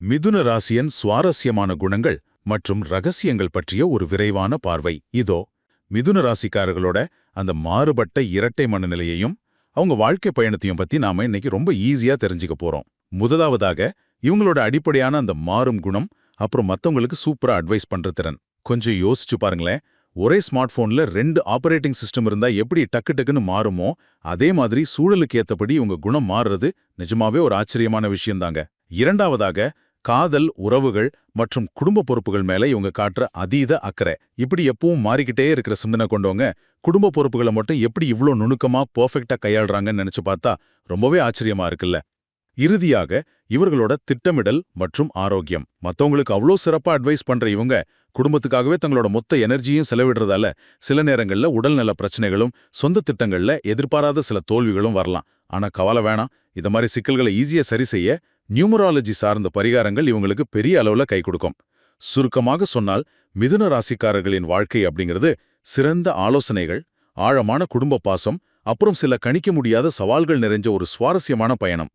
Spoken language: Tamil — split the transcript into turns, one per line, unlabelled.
மிதுன ராசியின் சுவாரஸ்யமான குணங்கள் மற்றும் ரகசியங்கள் பற்றிய ஒரு விரைவான பார்வை இதோ. மிதுன ராசிக்காரர்களோட அந்த மாறுபட்ட இரட்டை மனநிலையையும் அவங்க வாழ்க்கை பயணத்தையும் பத்தி நாம இன்னைக்கு ரொம்ப ஈஸியா தெரிஞ்சுக்க போறோம். முதலாவதாக இவங்களோட அடிப்படையான அந்த மாறும் குணம், அப்புறம் மத்தவங்களுக்கு சூப்பரா அட்வைஸ் பண்ற திறன். கொஞ்சம் யோசிச்சு பாருங்களேன். ஒரே ஸ்மார்ட் போன்ல 2 ஆபரேட்டிங் சிஸ்டம் இருந்தா எப்படி டக்கு டக்குன்னு மாறுமோ, அதே மாதிரி சூழலுக்கு ஏத்தபடி இவங்க குணம் மாறுறது நிஜமாவே ஒரு ஆச்சரியமான விஷயம்தாங்க. இரண்டாவதாக, காதல், உறவுகள் மற்றும் குடும்ப பொறுப்புகள் மேல இவங்க காட்டுற அதீத அக்கறை. இப்படி எப்பவும் மாறிக்கிட்டே இருக்கிற சிந்தனை கொண்டவங்க குடும்ப பொறுப்புகளை மட்டும் எப்படி இவ்ளோ நுணுக்கமா பெர்ஃபெக்ட்டா கையாளுறாங்கன்னு நினைச்சு பார்த்தா ரொம்பவே ஆச்சரியமா இருக்குல்ல. இறுதியாக, இவர்களோட திட்டமிடல் மற்றும் ஆரோக்கியம். மத்தவங்களுக்கு அவ்ளோ சிறப்பா அட்வைஸ் பண்ற இவங்க குடும்பத்துக்காகவே தங்களோட மொத்த எனர்ஜியும் செலவிடுறதால சில நேரங்கள்ல உடல்நல பிரச்சனைகளும் சொந்த திட்டங்கள்ல எதிர்பாராத சில தோல்விகளும் வரலாம். ஆனா கவலை வேணாம், இத மாதிரி சிக்கல்களை ஈஸியா சரி செய்ய நியூமராலஜி சார்ந்த பரிகாரங்கள் இவங்களுக்கு பெரிய அளவுல கை கொடுக்கும். சுருக்கமாக சொன்னால், மிதுன ராசிக்காரர்களின் வாழ்க்கை அப்படிங்கிறது சிறந்த ஆலோசனைகள், ஆழமான குடும்ப பாசம், அப்புறம் சில கணிக்க முடியாத சவால்கள் நிறைஞ்ச ஒரு சுவாரஸ்யமான பயணம்.